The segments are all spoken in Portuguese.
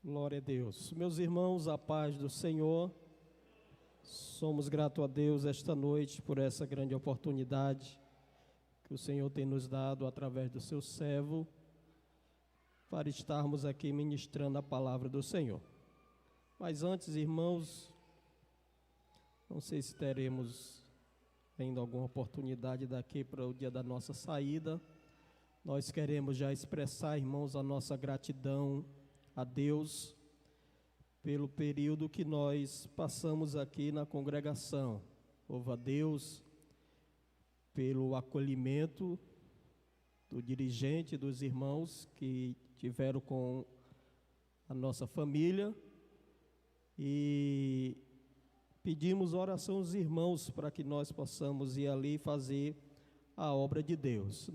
Glória a Deus. Meus irmãos, a paz do Senhor. Somos gratos a Deus esta noite por essa grande oportunidade que o Senhor tem nos dado através do seu servo para estarmos aqui ministrando a palavra do Senhor. Mas antes, irmãos, não sei se teremos ainda alguma oportunidade daqui para o dia da nossa saída. Nós queremos já expressar, irmãos, a nossa gratidão a Deus pelo período que nós passamos aqui na congregação. Louvo a Deus pelo acolhimento do dirigente, dos irmãos que tiveram com a nossa família, e pedimos oração aos irmãos para que nós possamos ir ali fazer a obra de Deus.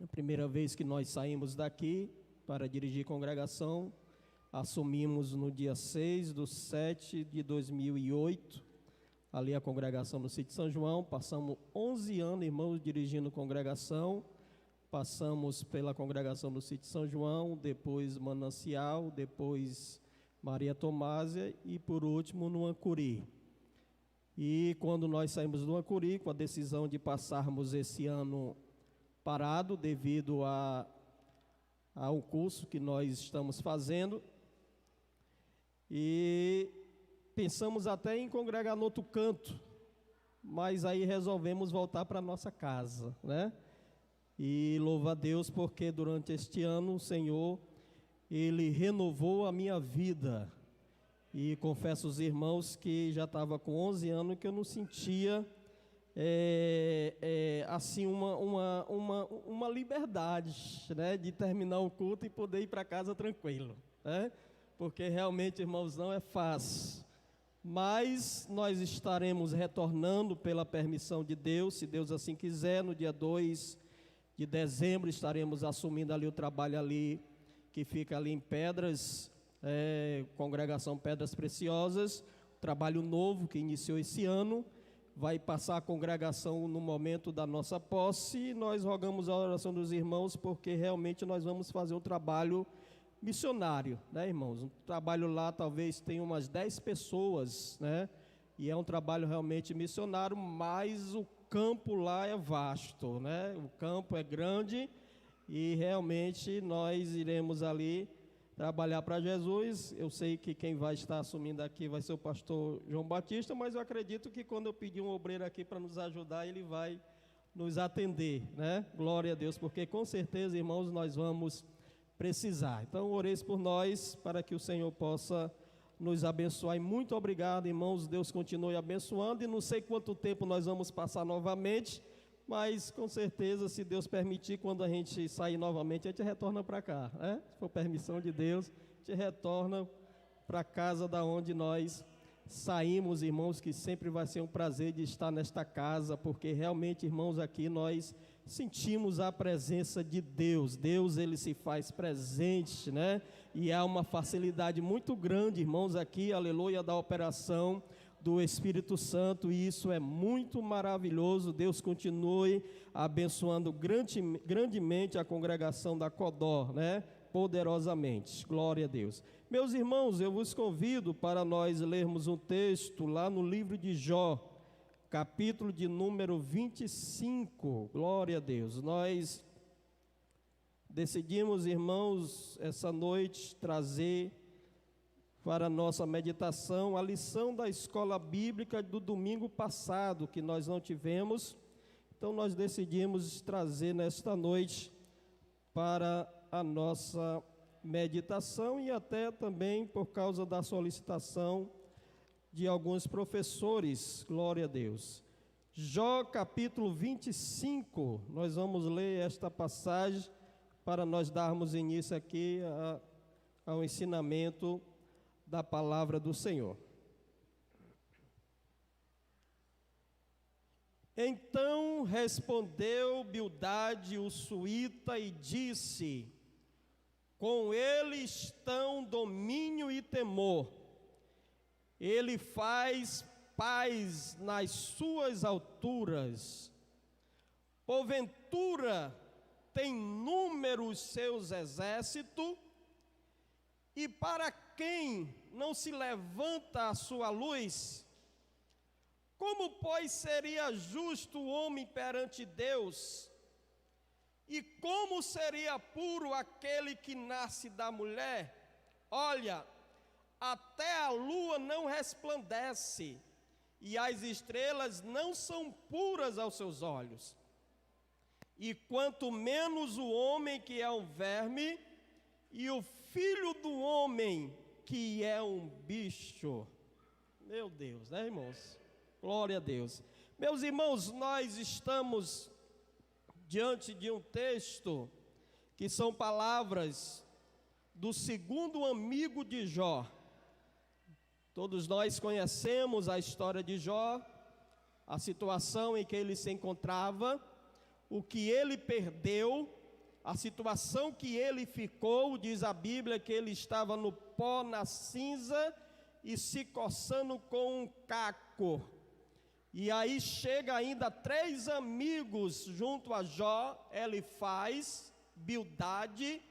A primeira vez que nós saímos daqui para dirigir congregação, assumimos no dia 6/7/2008, ali a congregação no sítio São João. Passamos 11 anos, irmãos, dirigindo congregação. Passamos pela congregação no sítio São João, depois Manancial, depois Maria Tomásia e por último no Ancuri. E quando nós saímos do Ancuri, com a decisão de passarmos esse ano parado devido ao curso que nós estamos fazendo, e pensamos até em congregar no outro canto, mas aí resolvemos voltar para nossa casa, né? E louva a Deus porque durante este ano o Senhor, Ele renovou a minha vida, e confesso aos irmãos que já estava com 11 anos que eu não sentia assim uma liberdade, né, de terminar o culto e poder ir para casa tranquilo, né? Porque realmente, irmãos, não é fácil, mas nós estaremos retornando pela permissão de Deus, se Deus assim quiser. No dia 2 de dezembro estaremos assumindo ali o trabalho ali, que fica ali em Pedras, congregação Pedras Preciosas, trabalho novo que iniciou esse ano. Vai passar a congregação no momento da nossa posse, e nós rogamos a oração dos irmãos, porque realmente nós vamos fazer um trabalho missionário, né, irmãos? Um trabalho lá, talvez tenha umas 10 pessoas, né? E é um trabalho realmente missionário, mas o campo lá é vasto, né? O campo é grande e realmente nós iremos ali trabalhar para Jesus. Eu sei que quem vai estar assumindo aqui vai ser o pastor João Batista, mas eu acredito que quando eu pedir um obreiro aqui para nos ajudar, ele vai nos atender, né? Glória a Deus, porque com certeza, irmãos, nós vamos precisar. Então, oreis por nós, para que o Senhor possa nos abençoar. E muito obrigado, irmãos. Deus continue abençoando, e não sei quanto tempo nós vamos passar novamente, mas com certeza, se Deus permitir, quando a gente sair novamente, a gente retorna para cá, né? Se for permissão de Deus, a gente retorna para a casa da onde nós saímos, irmãos, que sempre vai ser um prazer de estar nesta casa, porque realmente, irmãos, aqui nós sentimos a presença de Deus. Deus, Ele se faz presente, né? E há uma facilidade muito grande, irmãos, aqui, aleluia, da operação do Espírito Santo, e isso é muito maravilhoso. Deus continue abençoando grandemente a congregação da Codó, né? Poderosamente, glória a Deus. Meus irmãos, eu vos convido para nós lermos um texto lá no livro de Jó, capítulo de número 25, glória a Deus. Nós decidimos, irmãos, essa noite trazer para a nossa meditação a lição da escola bíblica do domingo passado, que nós não tivemos. Então nós decidimos trazer nesta noite para a nossa meditação, e até também por causa da solicitação de alguns professores, glória a Deus. Jó capítulo 25, nós vamos ler esta passagem para nós darmos início aqui ao ensinamento da palavra do Senhor. Então respondeu Bildade o suíta e disse: com ele estão domínio e temor, ele faz paz nas suas alturas, porventura tem número os seus exércitos, E para quem não se levanta a sua luz, como, pois, seria justo o homem perante Deus? E como seria puro aquele que nasce da mulher? Olha, até a lua não resplandece, e as estrelas não são puras aos seus olhos. E quanto menos o homem que é um verme, e o filho do homem que é um bicho. Meu Deus, né, irmãos? Glória a Deus. Meus irmãos, nós estamos diante de um texto que são palavras do segundo amigo de Jó. Todos nós conhecemos a história de Jó, a situação em que ele se encontrava, o que ele perdeu, a situação que ele ficou. Diz a Bíblia que ele estava no pó, na cinza e se coçando com um caco. E aí chega ainda 3 amigos junto a Jó, Elifaz, Bildade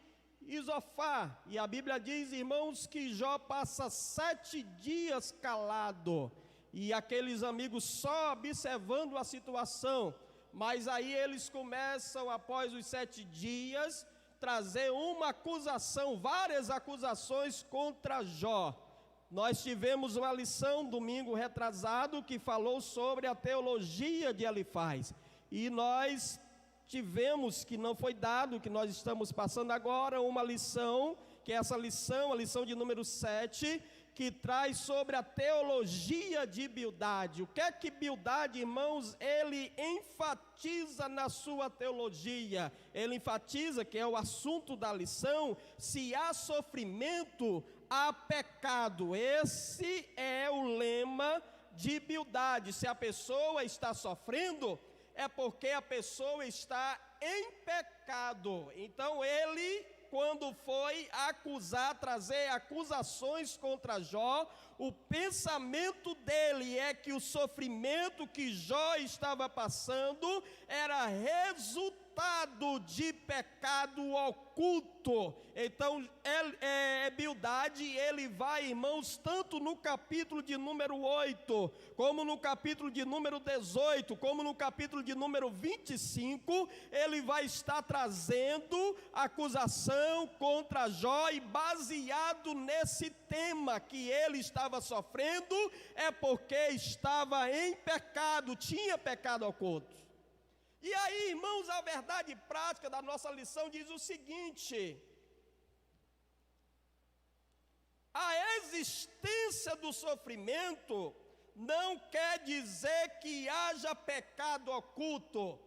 e Zofar. E a Bíblia diz, irmãos, que Jó passa 7 dias calado, e aqueles amigos só observando a situação. Mas aí eles começam, após os 7 dias, trazer uma acusação, várias acusações contra Jó. Nós tivemos uma lição domingo retrasado que falou sobre a teologia de Elifaz. E nós tivemos, que não foi dado, que nós estamos passando agora, uma lição, que é essa lição, a lição de número 7, que traz sobre a teologia de Bildade. O que é que Bildade, irmãos, ele enfatiza na sua teologia? Ele enfatiza, que é o assunto da lição, se há sofrimento, há pecado. Esse é o lema de Bildade. Se a pessoa está sofrendo, é porque a pessoa está em pecado. Então ele, quando foi acusar, trazer acusações contra Jó, o pensamento dele é que o sofrimento que Jó estava passando era resultado de pecado oculto. Então Bildade, ele vai, irmãos, tanto no capítulo de número 8, como no capítulo de número 18, como no capítulo de número 25, ele vai estar trazendo acusação contra Jó, e baseado nesse tema que ele estava sofrendo, é porque estava em pecado, tinha pecado oculto. E aí, irmãos, a verdade prática da nossa lição diz o seguinte: a existência do sofrimento não quer dizer que haja pecado oculto.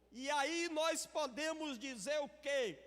E aí nós podemos dizer o quê?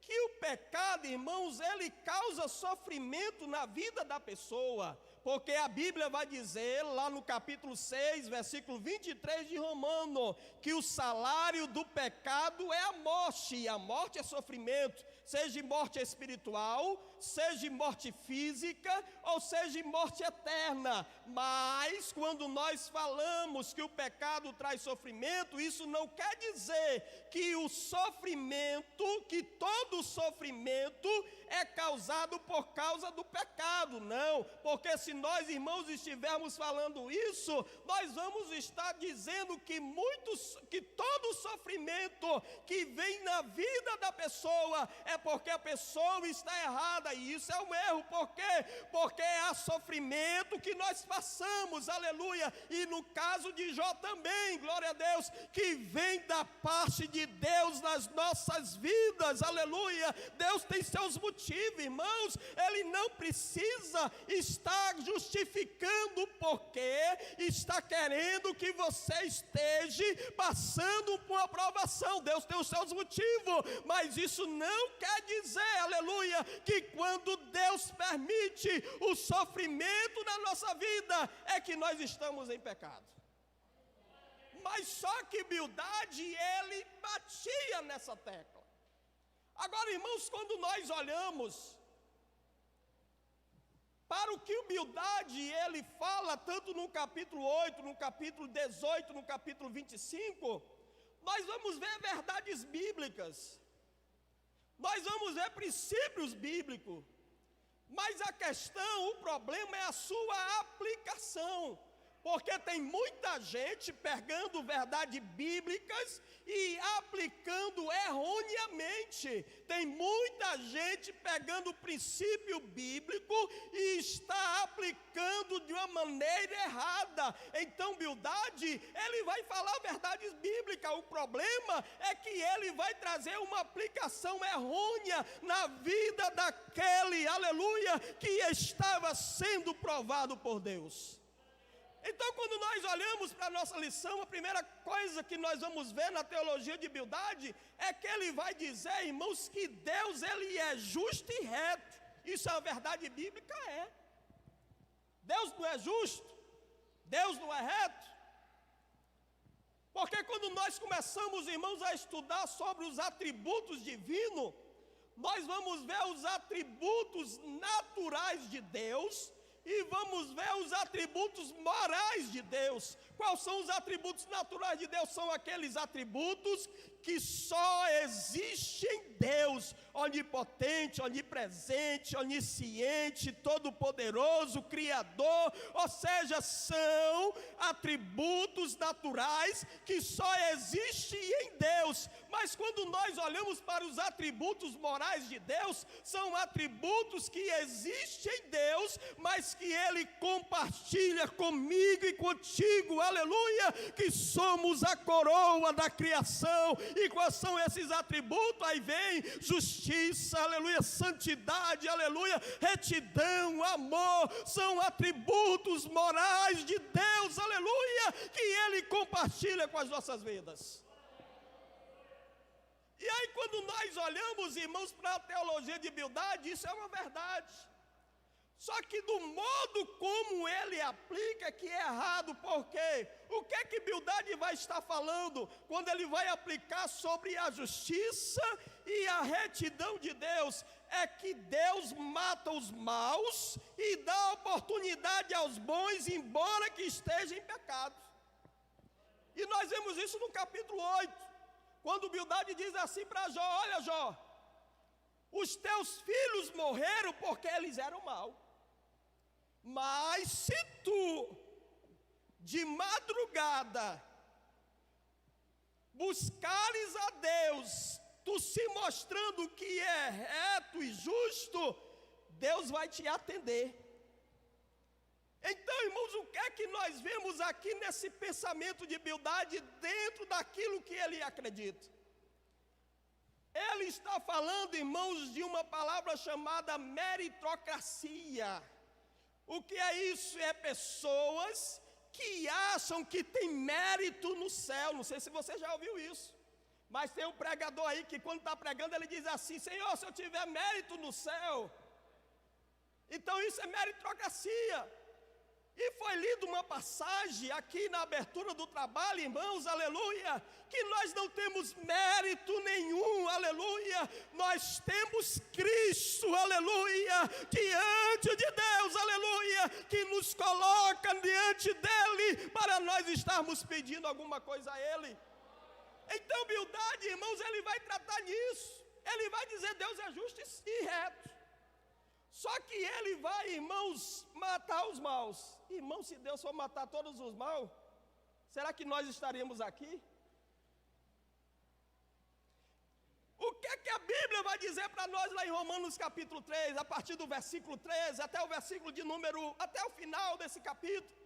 Que o pecado, irmãos, ele causa sofrimento na vida da pessoa. Porque a Bíblia vai dizer, lá no capítulo 6, versículo 23 de Romano, que o salário do pecado é a morte, e a morte é sofrimento, seja morte espiritual, seja morte física, ou seja morte eterna. Mas quando nós falamos que o pecado traz sofrimento, isso não quer dizer que o sofrimento, que todo sofrimento é causado por causa do pecado, não. Porque se nós, irmãos, estivermos falando isso, nós vamos estar dizendo que todo sofrimento que vem na vida da pessoa é porque a pessoa está errada. E isso é um erro. Por quê? Porque há sofrimento que nós passamos, aleluia. E no caso de Jó também, glória a Deus, que vem da parte de Deus nas nossas vidas, aleluia. Deus tem seus motivos, irmãos. Ele não precisa estar justificando porque está querendo que você esteja passando por uma provação. Deus tem os seus motivos, mas isso não quer dizer, aleluia, que quando Deus permite o sofrimento na nossa vida, é que nós estamos em pecado. Mas só que Bildade, ele batia nessa tecla. Agora, irmãos, quando nós olhamos para o que o Bildade, ele fala, tanto no capítulo 8, no capítulo 18, no capítulo 25, nós vamos ver verdades bíblicas, nós vamos ver princípios bíblicos, Mas a questão, o problema é a sua aplicação. Porque tem muita gente pegando verdades bíblicas e aplicando erroneamente. Tem muita gente pegando o princípio bíblico e está aplicando de uma maneira errada. Então, Bildade, ele vai falar verdades bíblicas. O problema é que ele vai trazer uma aplicação errônea na vida daquele, aleluia, que estava sendo provado por Deus. Então, quando nós olhamos para a nossa lição, a primeira coisa que nós vamos ver na teologia de Bildade é que ele vai dizer, irmãos, que Deus, ele é justo e reto. Isso é uma verdade bíblica? É. Deus não é justo? Deus não é reto? Porque quando nós começamos, irmãos, a estudar sobre os atributos divinos, nós vamos ver os atributos naturais de Deus e vamos ver os atributos morais de Deus. Quais são os atributos naturais de Deus? São aqueles atributos que só existem em Deus, onipotente, onipresente, onisciente, todo-poderoso, criador. Ou seja, são atributos naturais que só existem em Deus. Mas quando nós olhamos para os atributos morais de Deus, são atributos que existem em Deus, mas que Ele compartilha comigo e contigo, aleluia, que somos a coroa da criação. E quais são esses atributos? Aí vem justiça, aleluia, santidade, aleluia, retidão, amor, são atributos morais de Deus, aleluia, que Ele compartilha com as nossas vidas. E aí quando nós olhamos, irmãos, para a teologia de Bildade, isso é uma verdade. Só que do modo como ele aplica que é errado, porque o que é que Bildade vai estar falando quando ele vai aplicar sobre a justiça e a retidão de Deus? É que Deus mata os maus e dá oportunidade aos bons, embora que estejam em pecado. E nós vemos isso no capítulo 8. Quando Bildade diz assim para Jó: olha, Jó, os teus filhos morreram porque eles eram maus. Mas se tu, de madrugada, buscares a Deus, tu se mostrando que é reto e justo, Deus vai te atender. Então, irmãos, o que é que nós vemos aqui nesse pensamento de Bildade dentro daquilo que ele acredita? Ele está falando, irmãos, de uma palavra chamada meritocracia. O que é isso? É pessoas que acham que tem mérito no céu. Não sei se você já ouviu isso, mas tem um pregador aí que quando está pregando ele diz assim: Senhor, se eu tiver mérito no céu, então isso é meritocracia. E foi lida uma passagem aqui na abertura do trabalho, irmãos, aleluia, que nós não temos mérito nenhum, aleluia, nós temos Cristo, aleluia, diante de Deus, aleluia, que nos coloca diante dEle, para nós estarmos pedindo alguma coisa a Ele. Então, Bildade, irmãos, ele vai tratar nisso, ele vai dizer: Deus é justo e reto. Só que ele vai, irmãos, matar os maus. Irmãos, se Deus for matar todos os maus, será que nós estaríamos aqui? O que é que a Bíblia vai dizer para nós lá em Romanos capítulo 3, a partir do versículo 13 até o versículo de número, até o final desse capítulo?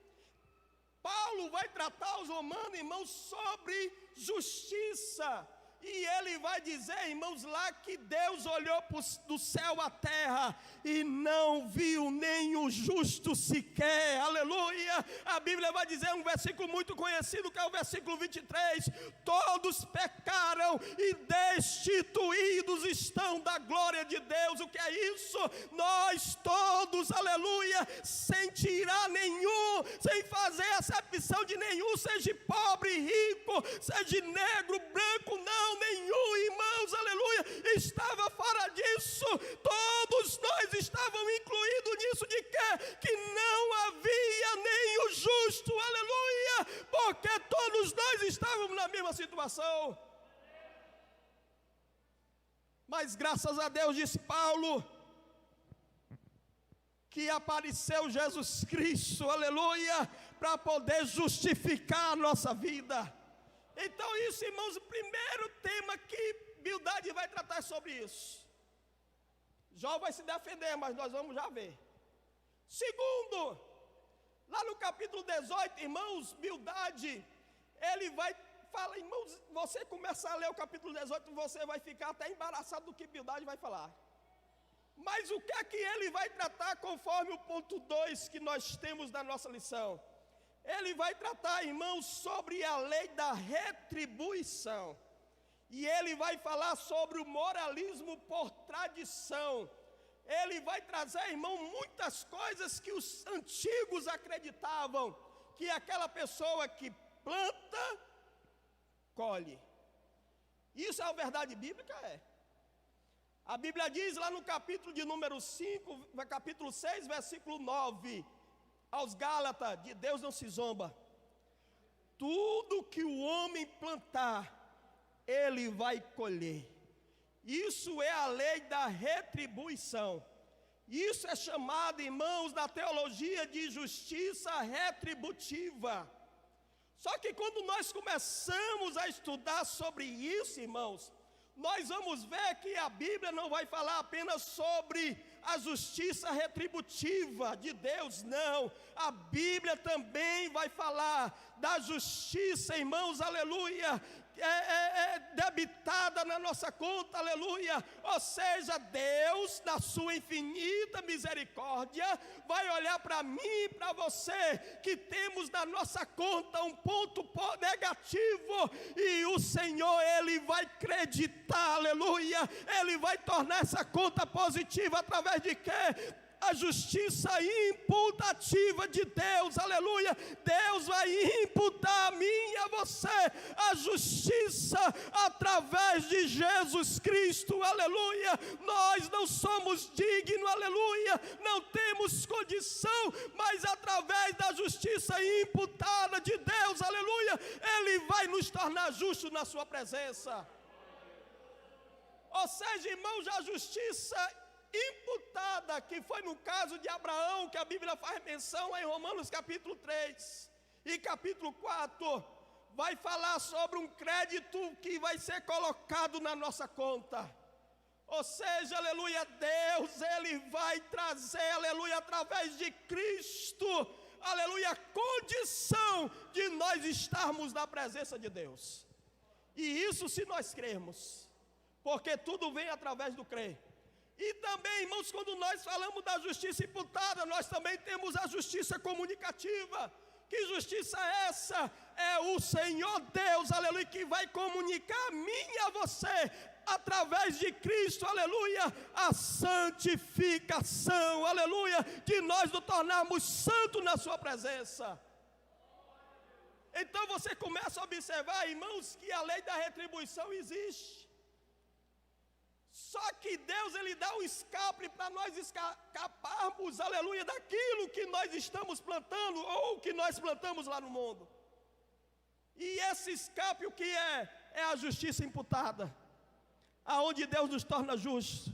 Paulo vai tratar os romanos, irmãos, sobre justiça. E ele vai dizer, irmãos, lá que Deus olhou do céu à terra e não viu nem o justo sequer, aleluia. A Bíblia vai dizer um versículo muito conhecido, que é o versículo 23, todos pecaram e destituídos estão da glória de Deus. O que é isso? Nós todos, aleluia, sem tirar nenhum, sem fazer acepção de nenhum, seja pobre, rico, seja negro, branco, não, nenhum, irmãos, aleluia, estava fora disso. Todos nós estávamos incluídos nisso, de que não havia nem o justo, aleluia, porque todos nós estávamos na mesma situação. Mas graças a Deus, disse Paulo, que apareceu Jesus Cristo, aleluia, para poder justificar a nossa vida. Então isso, irmãos, o primeiro tema que Bildade vai tratar sobre isso. Jó vai se defender, mas nós vamos já ver. Segundo, lá no capítulo 18, irmãos, Bildade, ele vai falar, irmãos, você começar a ler o capítulo 18, você vai ficar até embaraçado do que Bildade vai falar. Mas o que é que ele vai tratar conforme o ponto 2 que nós temos na nossa lição? Ele vai tratar, irmãos, sobre a lei da retribuição. E ele vai falar sobre o moralismo por tradição. Ele vai trazer, irmão, muitas coisas que os antigos acreditavam, que aquela pessoa que planta, colhe. Isso é a verdade bíblica? É. A Bíblia diz lá no capítulo de número 5, capítulo 6, versículo 9, aos Gálatas, de Deus não se zomba. Tudo que o homem plantar, ele vai colher. Isso é a lei da retribuição. Isso é chamado, irmãos, na teologia de justiça retributiva. Só que quando nós começamos a estudar sobre isso, irmãos, nós vamos ver que a Bíblia não vai falar apenas sobre a justiça retributiva de Deus, não. A Bíblia também vai falar da justiça, irmãos, aleluia, debitada na nossa conta, aleluia. Ou seja, Deus, na sua infinita misericórdia, vai olhar para mim e para você, que temos na nossa conta um ponto negativo, e o Senhor, Ele vai creditar, aleluia, Ele vai tornar essa conta positiva através de quê? A justiça imputativa de Deus, aleluia. Deus vai imputar a mim e a você a justiça através de Jesus Cristo, aleluia. Nós não somos dignos, aleluia, não temos condição, mas através da justiça imputada de Deus, aleluia, Ele vai nos tornar justos na sua presença. Ou seja, irmãos, a justiça imputada, que foi no caso de Abraão, que a Bíblia faz menção lá em Romanos capítulo 3 e capítulo 4, vai falar sobre um crédito que vai ser colocado na nossa conta. Ou seja, aleluia, Deus, Ele vai trazer, aleluia, através de Cristo, aleluia, a condição de nós estarmos na presença de Deus. E isso se nós crermos, porque tudo vem através do crer. E também, irmãos, quando nós falamos da justiça imputada, nós também temos a justiça comunicativa. Que justiça é essa? É o Senhor Deus, aleluia, que vai comunicar a mim e a você, através de Cristo, aleluia, a santificação, aleluia, de nós nos tornarmos santos na sua presença. Então você começa a observar, irmãos, que a lei da retribuição existe. Só que Deus, Ele dá um escape para nós escaparmos, aleluia, daquilo que nós estamos plantando ou que nós plantamos lá no mundo. E esse escape o que é? É a justiça imputada, aonde Deus nos torna justos.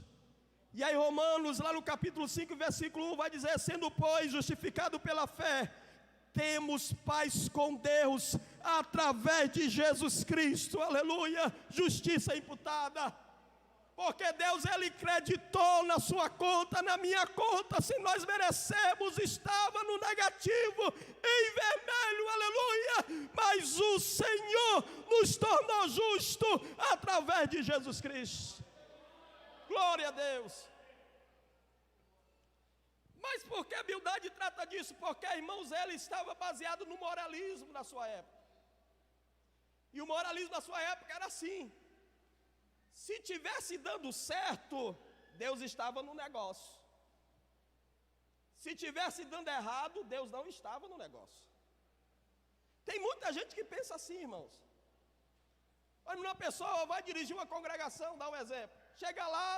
E aí Romanos, lá no capítulo 5, versículo 1, vai dizer: sendo, pois, justificado pela fé, temos paz com Deus, através de Jesus Cristo, aleluia, justiça imputada. Porque Deus, Ele creditou na sua conta, na minha conta, se nós merecemos, estava no negativo, em vermelho, aleluia, mas o Senhor nos tornou justo através de Jesus Cristo. Glória a Deus. Mas por que a Bildade trata disso? Porque, irmãos, ele estava baseado no moralismo na sua época. E o moralismo na sua época era assim: se tivesse dando certo, Deus estava no negócio. Se tivesse dando errado, Deus não estava no negócio. Tem muita gente que pensa assim, irmãos. Uma pessoa vai dirigir uma congregação, dá um exemplo. Chega lá,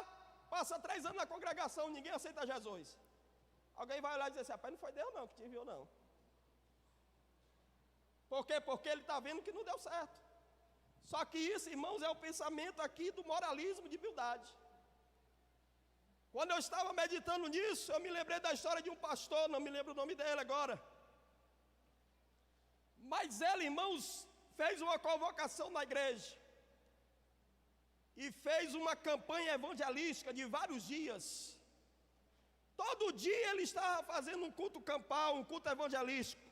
passa 3 anos na congregação, ninguém aceita Jesus. Alguém vai olhar e dizer assim: rapaz, não foi Deus não que te enviou não. Por quê? Porque ele está vendo que não deu certo. Só que isso, irmãos, é o pensamento aqui do moralismo de Bildade. Quando eu estava meditando nisso, eu me lembrei da história de um pastor, não me lembro o nome dele agora. Mas ele, irmãos, fez uma convocação na igreja. E fez uma campanha evangelística de vários dias. Todo dia ele estava fazendo um culto campal, um culto evangelístico,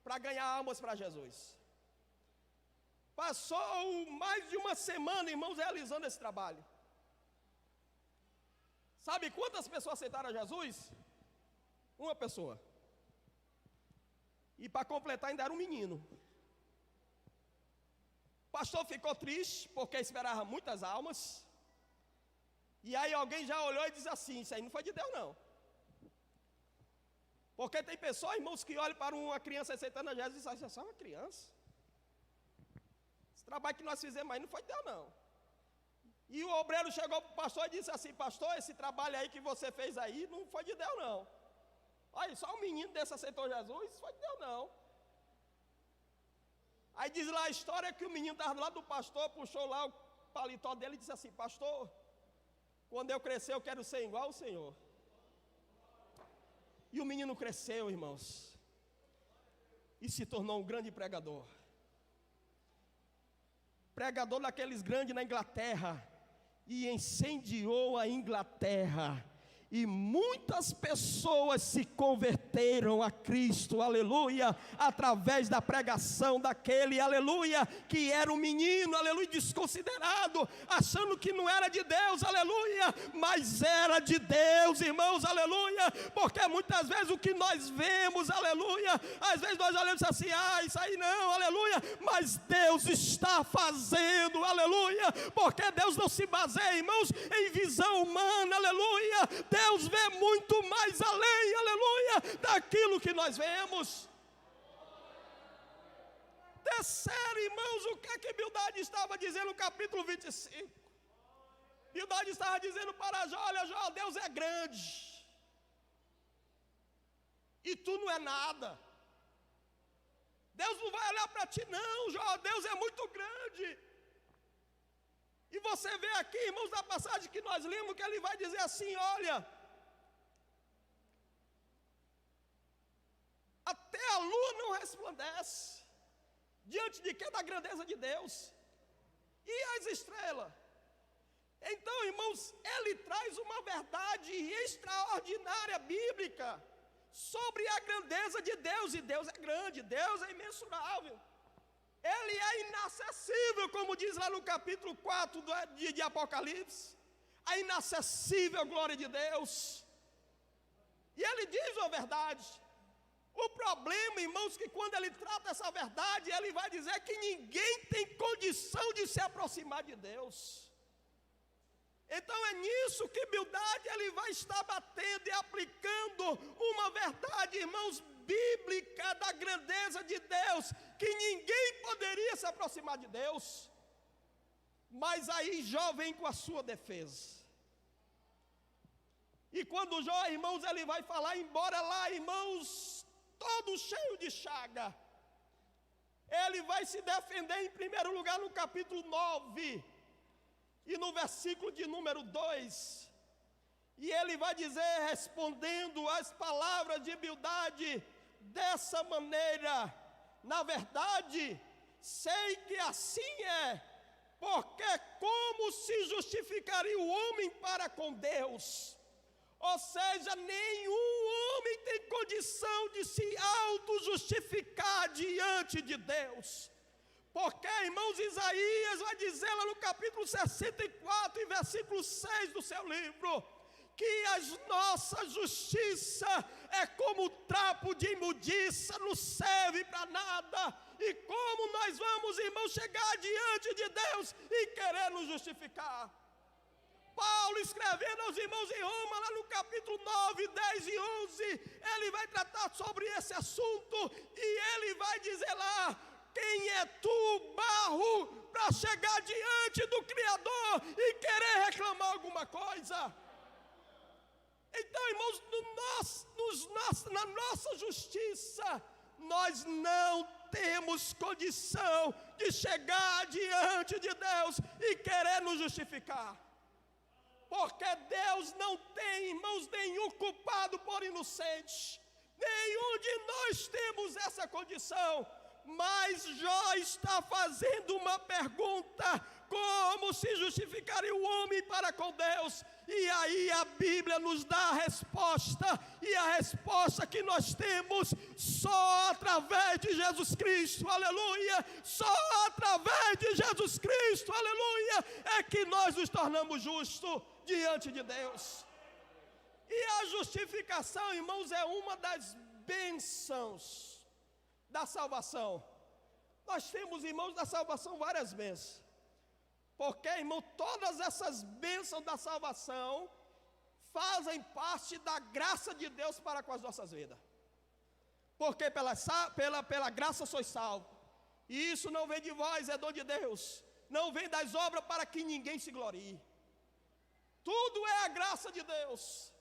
para ganhar almas para Jesus. Passou mais de uma semana, irmãos, realizando esse trabalho. Sabe quantas pessoas aceitaram a Jesus? Uma pessoa. E para completar ainda era um menino. O pastor ficou triste, porque esperava muitas almas. E aí alguém já olhou e disse assim, isso aí não foi de Deus não. Porque tem pessoas, irmãos, que olham para uma criança aceitando a Jesus e dizem, isso é só uma criança. Esse trabalho que nós fizemos aí não foi de Deus não. E o obreiro chegou para o pastor e disse assim, pastor, esse trabalho aí que você fez aí não foi de Deus não. Olha, só um menino desse aceitou Jesus, isso foi de Deus não. Aí diz lá a história que o menino estava do lado do pastor, puxou lá o paletó dele e disse assim, pastor, quando eu crescer eu quero ser igual ao Senhor. E o menino cresceu, irmãos, e se tornou um grande pregador. Pregador daqueles grandes na Inglaterra, e incendiou a Inglaterra. E muitas pessoas se converteram a Cristo, aleluia, através da pregação daquele, aleluia, que era um menino, aleluia, desconsiderado, achando que não era de Deus, aleluia, mas era de Deus, irmãos, aleluia, porque muitas vezes o que nós vemos, aleluia, às vezes nós olhamos assim, isso aí não, aleluia, mas Deus está fazendo, aleluia, porque Deus não se baseia, irmãos, em visão humana, aleluia, Deus vê muito mais além, aleluia, daquilo que nós vemos. Terceiro, irmãos, o que é que Bildade estava dizendo no capítulo 25? Bildade estava dizendo para Jó, olha Jó, Deus é grande, e tu não é nada. Deus não vai olhar para ti não, Jó, Deus é muito grande. E você vê aqui, irmãos, na passagem que nós lemos, que ele vai dizer assim, olha, até a lua não resplandece, diante de quem? Da grandeza de Deus, e as estrelas. Então, irmãos, ele traz uma verdade extraordinária, bíblica, sobre a grandeza de Deus, e Deus é grande, Deus é imensurável. Ele é inacessível, como diz lá no capítulo 4 de Apocalipse, a inacessível glória de Deus. E ele diz a verdade. O problema, irmãos, que quando ele trata essa verdade, ele vai dizer que ninguém tem condição de se aproximar de Deus. Então é nisso que Bildade ele vai estar batendo e aplicando uma verdade, irmãos, bíblica da grandeza de Deus, que ninguém poderia se aproximar de Deus. Mas aí Jó vem com a sua defesa. E quando Jó, irmãos, ele vai falar, embora lá, irmãos, todo cheio de chaga, ele vai se defender em primeiro lugar no capítulo 9, e no versículo de número 2, e ele vai dizer, respondendo às palavras de Bildade, dessa maneira, na verdade, sei que assim é, porque como se justificaria o homem para com Deus? Ou seja, nenhum homem tem condição de se auto-justificar diante de Deus. Porque, irmãos, Isaías vai dizer lá no capítulo 64, e versículo 6 do seu livro, que a nossa justiça é como trapo de imundiça, não serve para nada. E como nós vamos, irmãos, chegar diante de Deus e querer nos justificar? Paulo, escrevendo aos irmãos em Roma, lá no capítulo 9, 10 e 11, ele vai tratar sobre esse assunto, e ele vai dizer lá, quem é tu, barro, para chegar diante do Criador e querer reclamar alguma coisa? Então, irmãos, na nossa justiça, nós não temos condição de chegar diante de Deus e querer nos justificar. Porque Deus não tem, irmãos, nenhum culpado por inocente. Nenhum de nós temos essa condição. Mas Jó está fazendo uma pergunta: como se justificaria o homem para com Deus? E aí a Bíblia nos dá a resposta, e a resposta que nós temos só através de Jesus Cristo, aleluia, só através de Jesus Cristo, aleluia, é que nós nos tornamos justos diante de Deus. E a justificação, irmãos, é uma das bênçãos da salvação. Nós temos, irmãos, da salvação várias bênçãos. Porque, irmão, todas essas bênçãos da salvação fazem parte da graça de Deus para com as nossas vidas. Porque pela graça sois salvos. E isso não vem de vós, é dom de Deus. Não vem das obras para que ninguém se glorie. Tudo é a graça de Deus.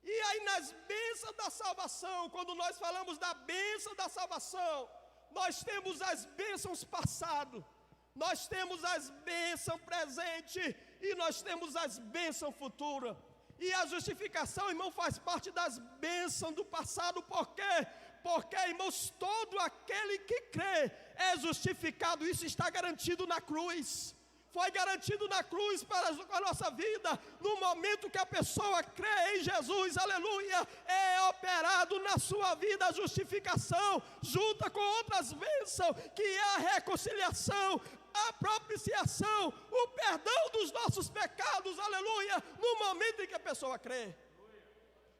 E aí nas bênçãos da salvação, quando nós falamos da bênção da salvação, nós temos as bênçãos passadas, nós temos as bênçãos presentes e nós temos as bênçãos futuras. E a justificação, irmão, faz parte das bênçãos do passado. Por quê? Porque, irmãos, todo aquele que crê é justificado. Isso está garantido na cruz. Foi garantido na cruz para a nossa vida. No momento que a pessoa crê em Jesus, aleluia, é operado na sua vida a justificação, junta com outras bênçãos, que é a reconciliação, a propiciação, o perdão dos nossos pecados, aleluia, no momento em que a pessoa crê.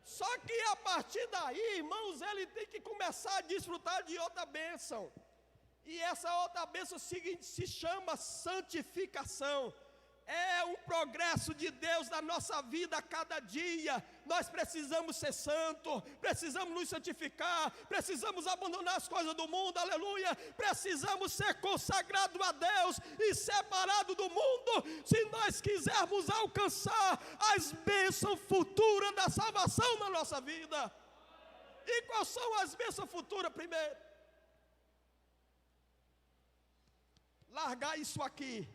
Só que a partir daí, irmãos, ele tem que começar a desfrutar de outra bênção. E essa outra bênção se chama santificação. É um progresso de Deus na nossa vida a cada dia. Nós precisamos ser santos, precisamos nos santificar, precisamos abandonar as coisas do mundo, aleluia. Precisamos ser consagrados a Deus e separados do mundo, se nós quisermos alcançar as bênçãos futuras da salvação na nossa vida. E quais são as bênçãos futuras? Primeiro, largar isso aqui.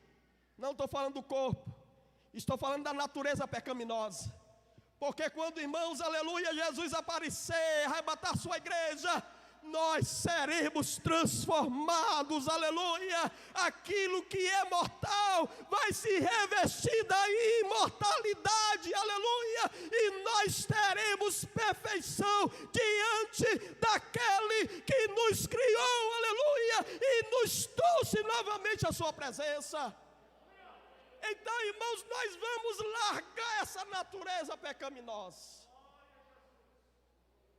Não estou falando do corpo, estou falando da natureza pecaminosa. Porque quando, irmãos, aleluia, Jesus aparecer, arrebatar sua igreja, nós seremos transformados, aleluia. Aquilo que é mortal vai se revestir da imortalidade, aleluia. E nós teremos perfeição diante daquele que nos criou, aleluia, e nos trouxe novamente a sua presença. Então, irmãos, nós vamos largar essa natureza pecaminosa.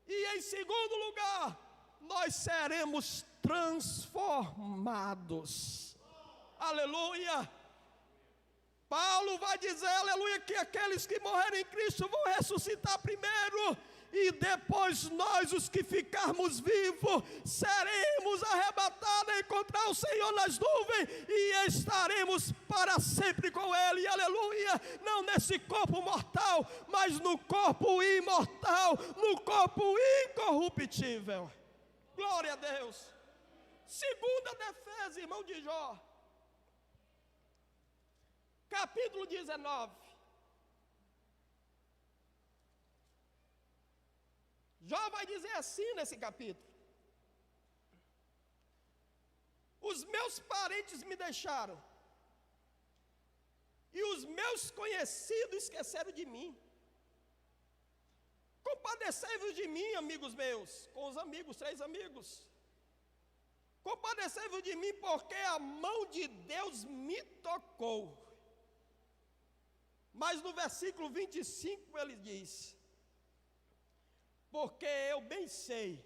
E em segundo lugar, nós seremos transformados. Aleluia. Paulo vai dizer, aleluia, que aqueles que morrerem em Cristo vão ressuscitar primeiro, e depois nós, os que ficarmos vivos, seremos arrebatados a encontrar o Senhor nas nuvens, e estaremos para sempre com Ele, aleluia, não nesse corpo mortal, mas no corpo imortal, no corpo incorruptível. Glória a Deus. Segunda defesa, irmão de Jó, capítulo 19. Jó vai dizer assim nesse capítulo: os meus parentes me deixaram, e os meus conhecidos esqueceram de mim. Compadecei-vos de mim, amigos meus, com os amigos, 3 amigos. Compadecei-vos de mim, porque a mão de Deus me tocou. Mas no versículo 25 ele diz: porque eu bem sei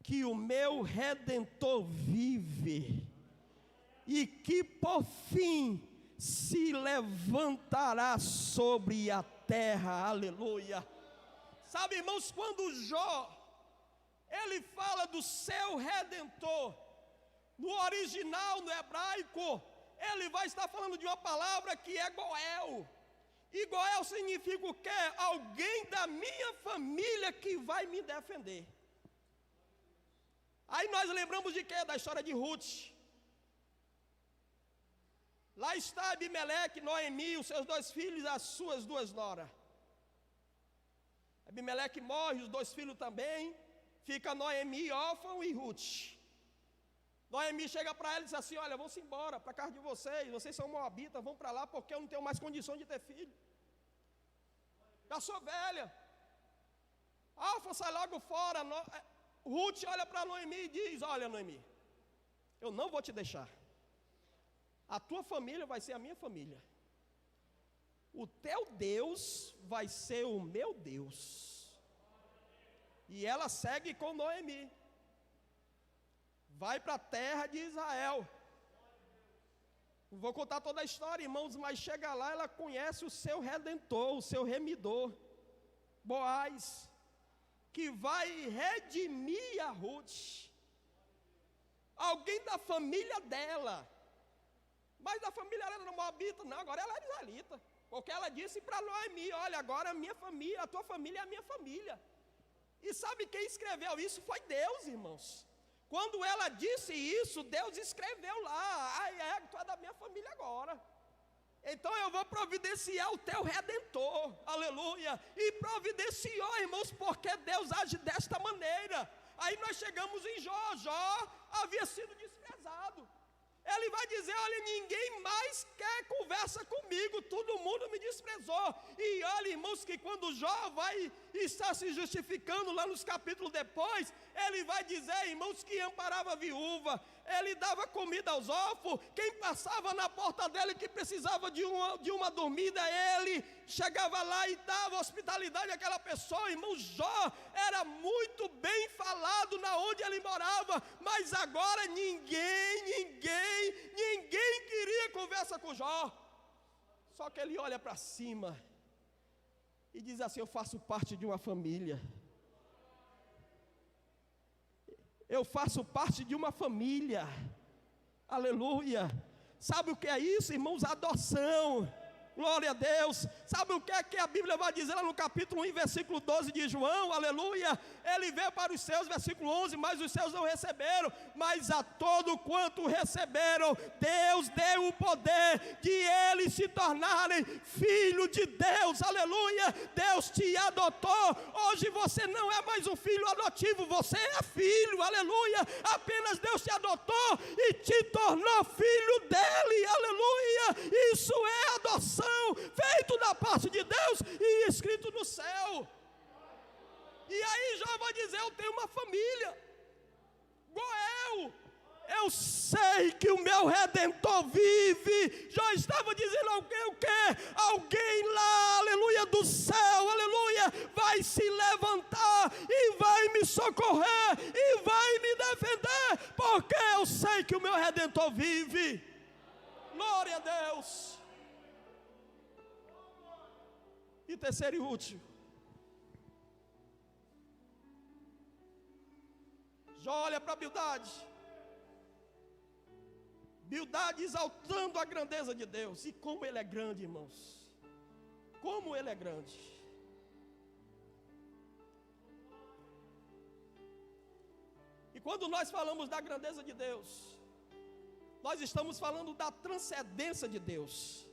que o meu Redentor vive, e que por fim se levantará sobre a terra, aleluia. Sabe, irmãos, quando Jó, ele fala do seu Redentor, no original, no hebraico, ele vai estar falando de uma palavra que é Goel. E Goel significa o quê? Alguém da minha família que vai me defender. Aí nós lembramos de quê? Da história de Ruth. Lá está Abimeleque, Noemi, os seus 2 filhos e as suas 2 noras. Abimeleque morre, os 2 filhos também. Fica Noemi, órfão e Ruth. Noemi chega para ela e diz assim: olha, vamos embora para a casa de vocês são moabitas, vão para lá porque eu não tenho mais condição de ter filho. Já sou velha. Alfa sai logo fora. Ruth olha para Noemi e diz: olha, Noemi, eu não vou te deixar. A tua família vai ser a minha família. O teu Deus vai ser o meu Deus. E ela segue com Noemi. Vai para a terra de Israel. Não vou contar toda a história, irmãos, mas chega lá, ela conhece o seu redentor, o seu remidor, Boaz, que vai redimir a Ruth. Alguém da família dela. Mas da família ela não moabita, não, agora ela é israelita. Porque ela disse para Noemi: olha, agora a minha família, a tua família é a minha família. E sabe quem escreveu isso? Foi Deus, irmãos. Quando ela disse isso, Deus escreveu lá: tu é da minha família agora. Então eu vou providenciar o teu redentor, aleluia. E providenciou, irmãos, porque Deus age desta maneira. Aí nós chegamos em Jó. Jó havia sido desprezado. Ele vai dizer: olha, ninguém mais quer conversa comigo, todo mundo me desprezou. E olha, irmãos, que quando Jó vai estar se justificando lá nos capítulos depois, ele vai dizer, irmãos, que amparava a viúva, ele dava comida aos órfãos, quem passava na porta dele que precisava de uma dormida, ele chegava lá e dava hospitalidade àquela pessoa. Irmão, Jó era muito bem falado na onde ele morava, mas agora ninguém queria conversa com Jó. Só que ele olha para cima e diz assim: eu faço parte de uma família. Eu faço parte de uma família. Aleluia. Sabe o que é isso, irmãos? Adoção. Glória a Deus. Sabe o que é que a Bíblia vai dizer lá no capítulo 1, versículo 12 de João? Aleluia. Ele veio para os seus, versículo 11, mas os seus não receberam. Mas a todo quanto receberam, Deus deu o poder de eles se tornarem filho de Deus. Aleluia. Deus te adotou. Hoje você não é mais um filho adotivo, você é filho. Aleluia. Apenas Deus te adotou e te tornou filho dele. Aleluia. Isso é adoção, feito da parte de Deus e escrito no céu. E aí Jó vai dizer: eu tenho uma família. Goel, eu sei que o meu Redentor vive. Jó estava dizendo: alguém o quê? Alguém lá, aleluia, do céu, aleluia, vai se levantar e vai me socorrer e vai me defender, porque eu sei que o meu Redentor vive. Glória a Deus. E terceiro e último, Jó olha para Bildade. Bildade exaltando a grandeza de Deus. E como ele é grande, irmãos. Como ele é grande. E quando nós falamos da grandeza de Deus, nós estamos falando da transcendência de Deus.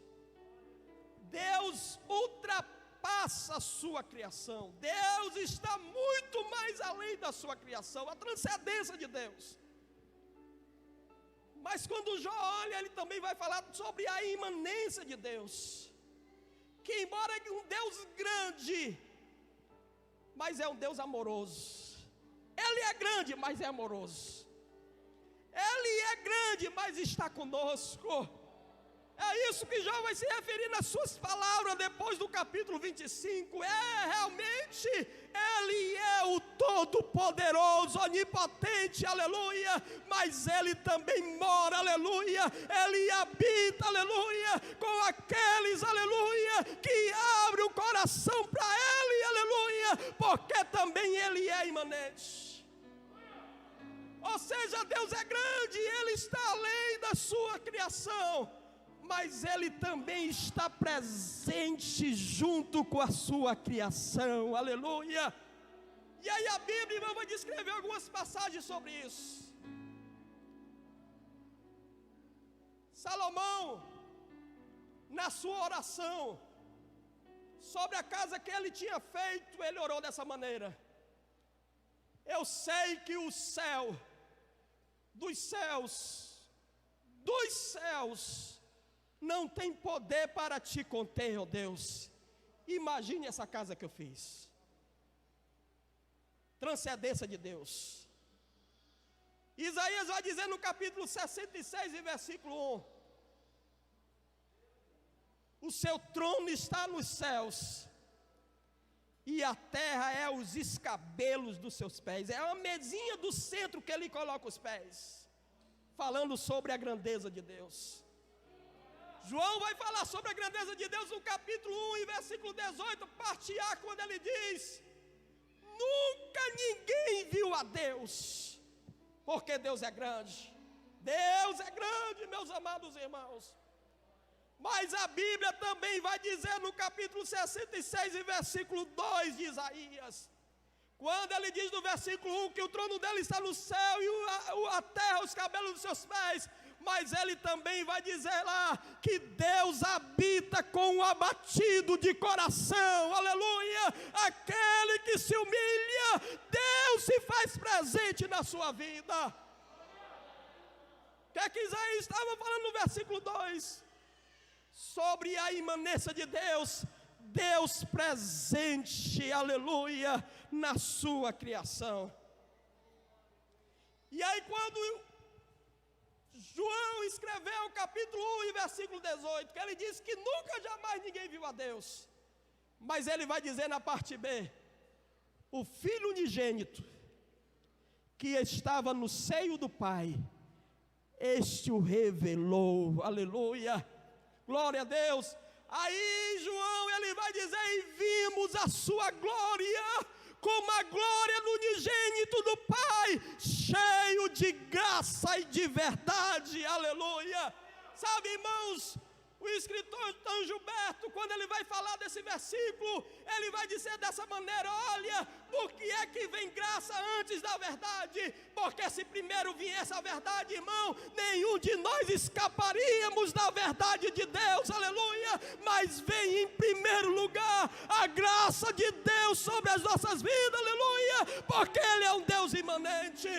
Deus ultrapassa a sua criação. Deus está muito mais além da sua criação, a transcendência de Deus. Mas quando Jó olha, ele também vai falar sobre a imanência de Deus. Que embora é um Deus grande, mas é um Deus amoroso. Ele é grande, mas é amoroso. Ele é grande, mas está conosco. É isso que Jó vai se referir nas suas palavras depois do capítulo 25. Realmente, Ele é o Todo-Poderoso, Onipotente, aleluia. Mas Ele também mora, aleluia. Ele habita, aleluia, com aqueles, aleluia, que abrem o coração para Ele, aleluia. Porque também Ele é imanente. Ou seja, Deus é grande, Ele está além da sua criação. Mas Ele também está presente junto com a sua criação, aleluia. E aí a Bíblia vai descrever algumas passagens sobre isso. Salomão, na sua oração, sobre a casa que ele tinha feito, ele orou dessa maneira: eu sei que o céu, dos céus, não tem poder para te conter, ó Deus. Imagine essa casa que eu fiz. Transcendência de Deus. Isaías vai dizer no capítulo 66 e versículo 1: o seu trono está nos céus, e a terra é os escabelos dos seus pés. É a mesinha do centro que ele coloca os pés, falando sobre a grandeza de Deus. João vai falar sobre a grandeza de Deus no capítulo 1 e versículo 18, parte A, quando ele diz: nunca ninguém viu a Deus, porque Deus é grande. Deus é grande, meus amados irmãos. Mas a Bíblia também vai dizer no capítulo 66 e versículo 2 de Isaías, quando ele diz no versículo 1 que o trono dele está no céu e a terra, os cabelos dos seus pés, mas ele também vai dizer lá que Deus habita com o abatido de coração, aleluia. Aquele que se humilha, Deus se faz presente na sua vida. O que é que Isaías estava falando no versículo 2? Sobre a imanência de Deus, Deus presente, aleluia, na sua criação. E aí quando João escreveu o capítulo 1 e versículo 18, que ele diz que nunca jamais ninguém viu a Deus, mas ele vai dizer na parte B: o Filho unigênito, que estava no seio do Pai, este o revelou, aleluia. Glória a Deus. Aí João, ele vai dizer: e vimos a sua glória, como a glória do unigênito do Pai, cheio de graça e de verdade, aleluia. Sabe, irmãos, o escritor Tom Gilberto, quando ele vai falar desse versículo, ele vai dizer dessa maneira: olha, por que é que vem graça antes da verdade? Porque se primeiro viesse a verdade, irmão, nenhum de nós escaparíamos da verdade de Deus, aleluia. Mas vem em primeiro lugar a graça de Deus sobre as nossas vidas, aleluia, porque Ele é um Deus imanente.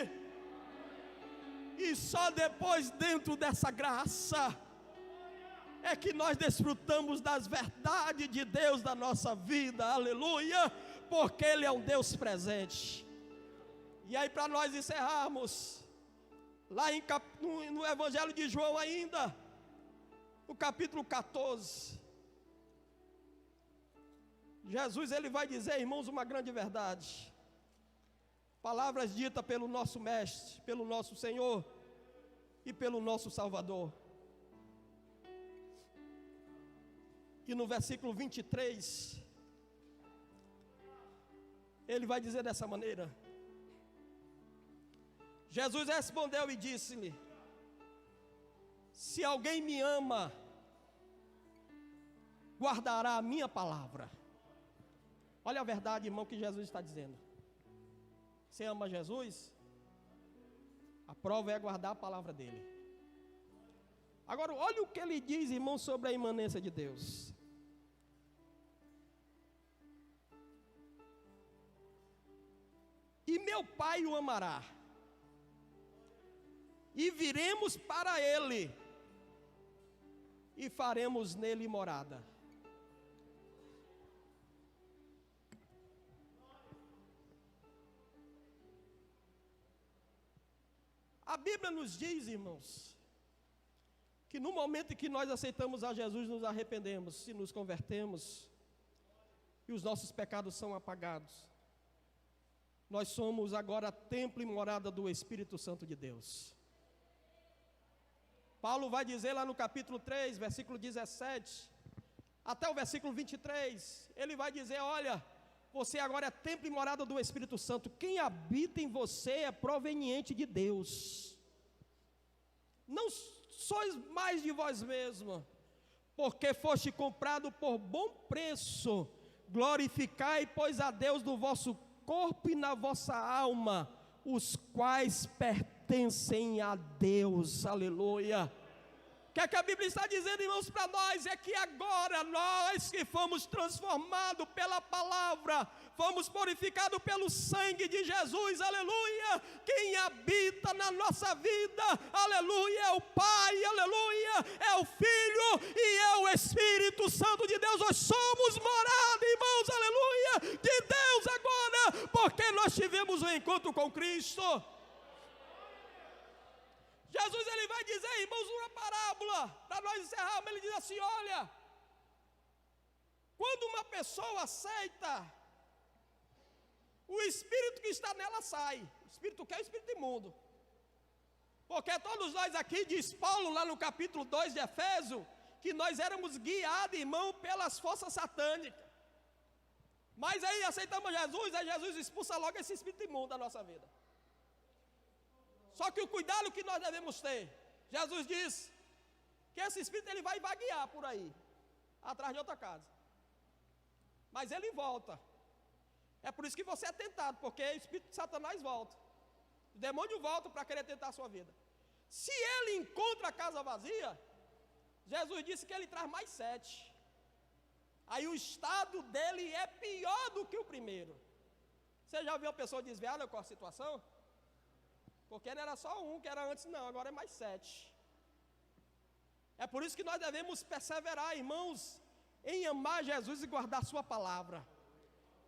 E só depois, dentro dessa graça, é que nós desfrutamos das verdades de Deus da nossa vida, aleluia, porque Ele é um Deus presente. E aí, para nós encerrarmos, lá no Evangelho de João ainda, no capítulo 14, Jesus, ele vai dizer, irmãos, uma grande verdade, palavras ditas pelo nosso Mestre, pelo nosso Senhor e pelo nosso Salvador. E no versículo 23, ele vai dizer dessa maneira: Jesus respondeu e disse-lhe: se alguém me ama, guardará a minha palavra. Olha a verdade, irmão, que Jesus está dizendo. Você ama Jesus? A prova é guardar a palavra dele. Agora, olha o que ele diz, irmão, sobre a imanência de Deus. E meu Pai o amará, e viremos para Ele, e faremos nele morada. A Bíblia nos diz, irmãos, que no momento em que nós aceitamos a Jesus, nos arrependemos, se nos convertemos, e os nossos pecados são apagados, nós somos agora templo e morada do Espírito Santo de Deus. Paulo vai dizer lá no capítulo 3, versículo 17, até o versículo 23, ele vai dizer: olha, você agora é templo e morada do Espírito Santo, quem habita em você é proveniente de Deus, não sois mais de vós mesmos, porque foste comprado por bom preço. Glorificai, pois, a Deus no vosso corpo e na vossa alma, os quais pertencem a Deus, aleluia. O que é que a Bíblia está dizendo, irmãos, para nós? É que agora nós que fomos transformados pela palavra, fomos purificados pelo sangue de Jesus, aleluia. Quem habita na nossa vida, aleluia, é o Pai, aleluia, é o Filho e é o Espírito Santo de Deus. Nós somos morada, irmãos, aleluia, de Deus agora, porque nós tivemos um encontro com Cristo. Jesus, ele vai dizer, irmãos, uma parábola, para nós encerrarmos, ele diz assim, olha, quando uma pessoa aceita, o espírito que está nela sai. O espírito que é o espírito imundo. Porque todos nós aqui, diz Paulo lá no capítulo 2 de Efésio, que nós éramos guiados, irmão, pelas forças satânicas. Mas aí aceitamos Jesus, aí Jesus expulsa logo esse espírito imundo da nossa vida. Só que o cuidado que nós devemos ter, Jesus diz que esse espírito ele vai vaguear por aí, atrás de outra casa. Mas ele volta. É por isso que você é tentado, porque o espírito de Satanás volta. O demônio volta para querer tentar a sua vida. Se ele encontra a casa vazia, Jesus disse que ele traz mais 7. Aí o estado dele é pior do que o primeiro. Você já viu uma pessoa desviada com a situação? Porque não era só um que era antes, não, agora é mais 7. É por isso que nós devemos perseverar, irmãos, em amar Jesus e guardar sua palavra.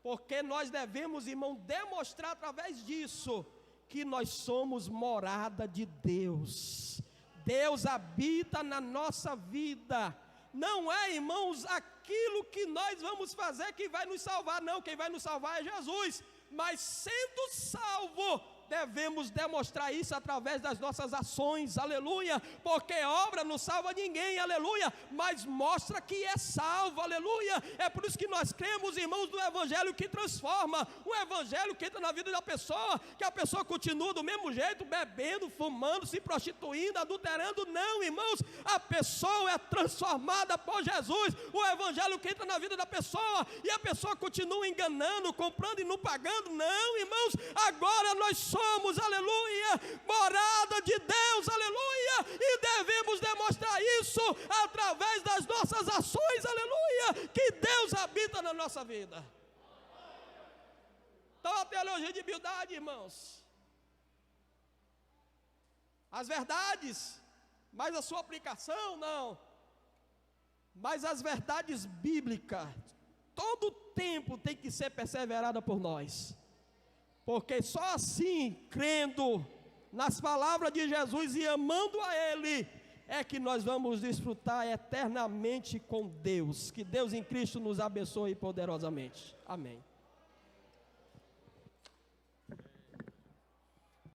Porque nós devemos, irmão, demonstrar através disso que nós somos morada de Deus. Deus habita na nossa vida. Não é, irmãos, aquilo que nós vamos fazer que vai nos salvar, não. Quem vai nos salvar é Jesus. Mas sendo salvo, devemos demonstrar isso através das nossas ações, aleluia, porque obra não salva ninguém, aleluia, mas mostra que é salvo, aleluia. É por isso que nós cremos, irmãos, no evangelho que transforma, o evangelho que entra na vida da pessoa, que a pessoa continua do mesmo jeito, bebendo, fumando, se prostituindo, adulterando. Não, irmãos, a pessoa é transformada por Jesus, o evangelho que entra na vida da pessoa, e a pessoa continua enganando, comprando e não pagando. Não, irmãos, agora nós somos, aleluia, morada de Deus, aleluia, e devemos demonstrar isso através das nossas ações, aleluia, que Deus habita na nossa vida. Então a teologia de humildade, irmãos, as verdades, mas a sua aplicação não, mas as verdades bíblicas, todo tempo tem que ser perseverada por nós. Porque só assim, crendo nas palavras de Jesus e amando a Ele, é que nós vamos desfrutar eternamente com Deus. Que Deus em Cristo nos abençoe poderosamente. Amém.